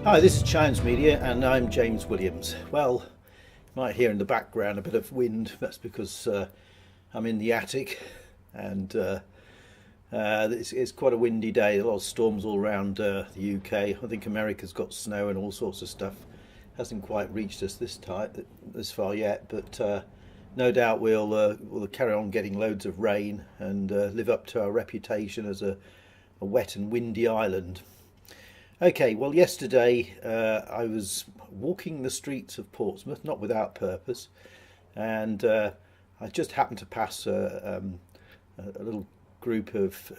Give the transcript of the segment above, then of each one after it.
Hi, this is chimesmedia and I'm James Williams. Well, you might hear in the background a bit of wind. That's because I'm in the attic and it's quite a windy day. A lot of storms all around the UK. I think America's got snow and all sorts of stuff. Hasn't quite reached us this far yet, but no doubt we'll carry on getting loads of rain and live up to our reputation as a wet and windy island. Okay, well, yesterday I was walking the streets of Portsmouth, not without purpose, and I just happened to pass a little group of,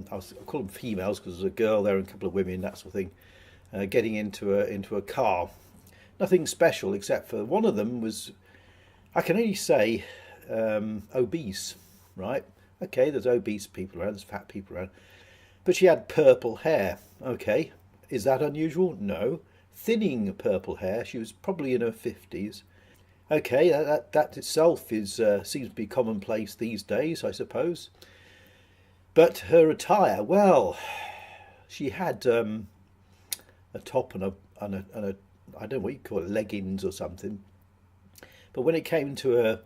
I call them females because there's a girl there and a couple of women, that sort of thing, getting into a car. Nothing special except for one of them was, I can only say, obese, right? Okay, there's obese people around, there's fat people around, but she had purple hair. Okay. Is that unusual? No. Thinning purple hair. She was probably in her 50s. Okay, that itself is seems to be commonplace these days, I suppose. But her attire, well, she had a top and a I don't know what you call it, leggings or something. But when it came to her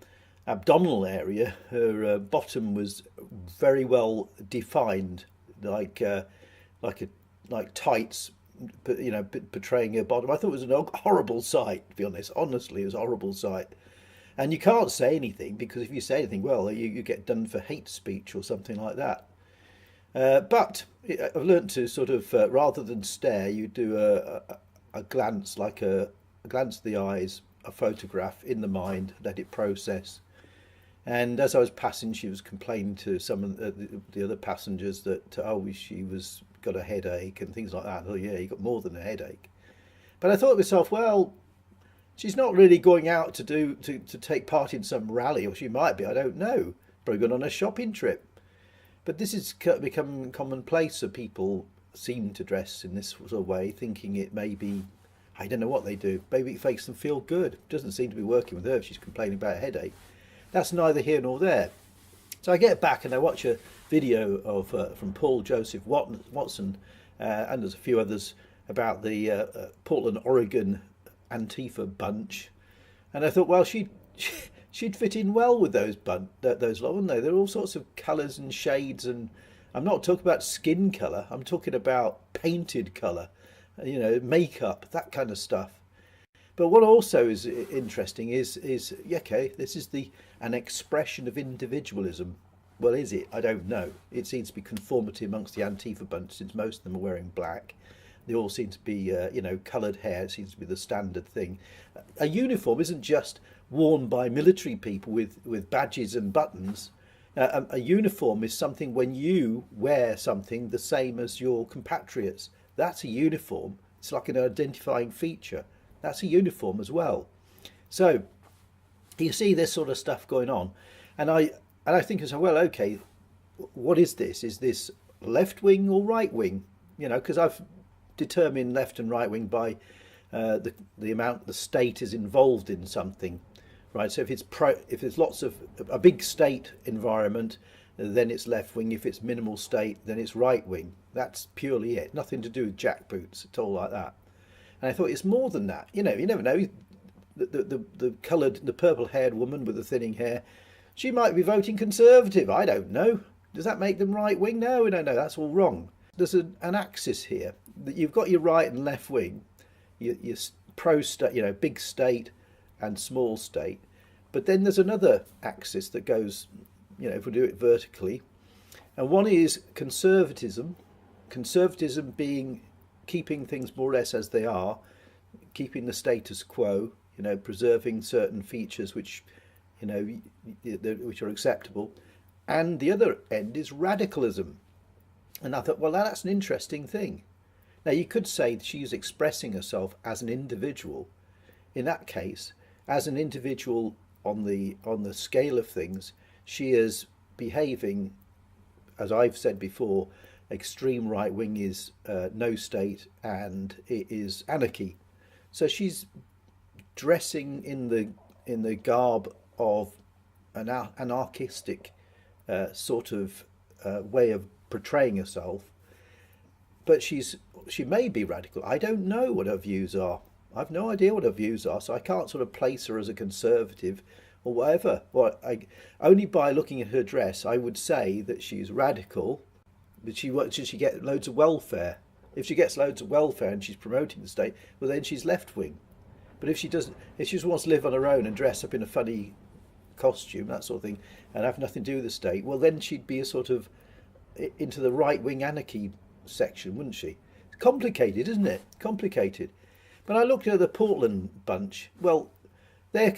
abdominal area, her bottom was very well defined, like tights, but portraying her bottom. I thought it was a horrible sight, to be honest. Honestly, it was a horrible sight. And you can't say anything because if you say anything, well, you get done for hate speech or something like that. But I've learnt to sort of, rather than stare, you do a glance, like a glance of the eyes, a photograph in the mind, let it process. And as I was passing, she was complaining to some of the other passengers that, she was got a headache and things like that. Oh yeah, you got more than a headache. But I thought to myself, well, she's not really going out to take part in some rally, or she might be, I don't know. Probably going on a shopping trip. But this has become commonplace, so people seem to dress in this sort of way, thinking it may be, I don't know what they do. Maybe it makes them feel good. It doesn't seem to be working with her if she's complaining about a headache. That's neither here nor there. So I get back and I watch a video of from Paul Joseph Watson and there's a few others about the Portland, Oregon Antifa bunch, and I thought, well, she'd fit in well with those lot, wouldn't they? There are all sorts of colours and shades, and I'm not talking about skin colour. I'm talking about painted colour, makeup, that kind of stuff. But what also is interesting is okay, this is an expression of individualism. Well, is it? I don't know. It seems to be conformity amongst the Antifa bunch, since most of them are wearing black. They all seem to be, coloured hair. It seems to be the standard thing. A uniform isn't just worn by military people with badges and buttons. A uniform is something when you wear something the same as your compatriots. That's a uniform. It's like an identifying feature. That's a uniform as well. So you see this sort of stuff going on, and I think as well, okay, what is this? Is this left wing or right wing? Because I've determined left and right wing by the amount the state is involved in something, right? So if it's lots of a big state environment, then it's left wing. If it's minimal state, then it's right wing. That's purely it. Nothing to do with jackboots at all, like that. And I thought it's more than that. You never know. The purple-haired woman with the thinning hair, she might be voting Conservative. I don't know. Does that make them right wing? No. That's all wrong. There's an axis here. You've got your right and left wing, your pro-state, big state and small state. But then there's another axis that goes, if we do it vertically, and one is conservatism. Conservatism being keeping things more or less as they are, keeping the status quo, preserving certain features which are acceptable. And the other end is radicalism. And I thought, well, that's an interesting thing. Now, you could say she's expressing herself as an individual. In that case, as an individual on the scale of things, she is behaving, as I've said before, extreme right wing is no state and it is anarchy. So she's dressing in the garb of an anarchistic sort of way of portraying herself, but she's she may be radical. I don't know what her views are. I've no idea what her views are, so I can't sort of place her as a conservative or whatever. Only by looking at her dress, I would say that she's radical, but should she get loads of welfare? If she gets loads of welfare and she's promoting the state, well, then she's left wing. But if she doesn't, if she just wants to live on her own and dress up in a funny costume, that sort of thing, and have nothing to do with the state, well, then she'd be a sort of into the right wing anarchy section, wouldn't she? It's complicated, isn't it? Complicated. But I looked at the Portland bunch. Well, they're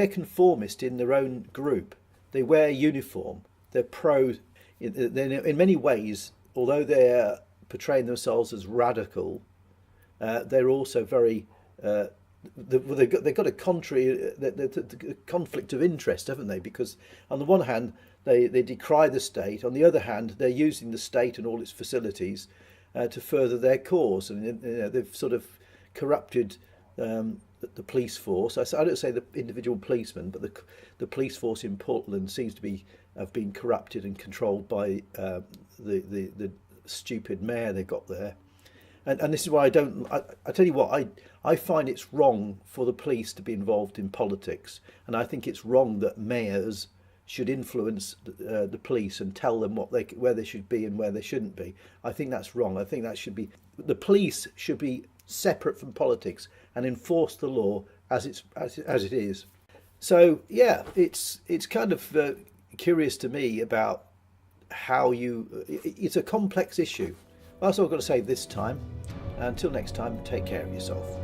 conformist in their own group. They wear uniform. They're pro. In many ways, although they're portraying themselves as radical, they're also very. They've got a contrary conflict of interest, haven't they? Because on the one hand, they decry the state. On the other hand, they're using the state and all its facilities to further their cause, and they've sort of corrupted the police force. I don't say the individual policemen, but the police force in Portland seems to have been corrupted and controlled by the stupid mayor they got there. And this is why I tell you what, I find it's wrong for the police to be involved in politics, and I think it's wrong that mayors should influence the police and tell them where they should be and where they shouldn't be. I think that's wrong. I think the police should be separate from politics and enforce the law as it is. So yeah, it's kind of curious to me about how it's a complex issue. That's all I've got to say this time. Until next time, take care of yourself.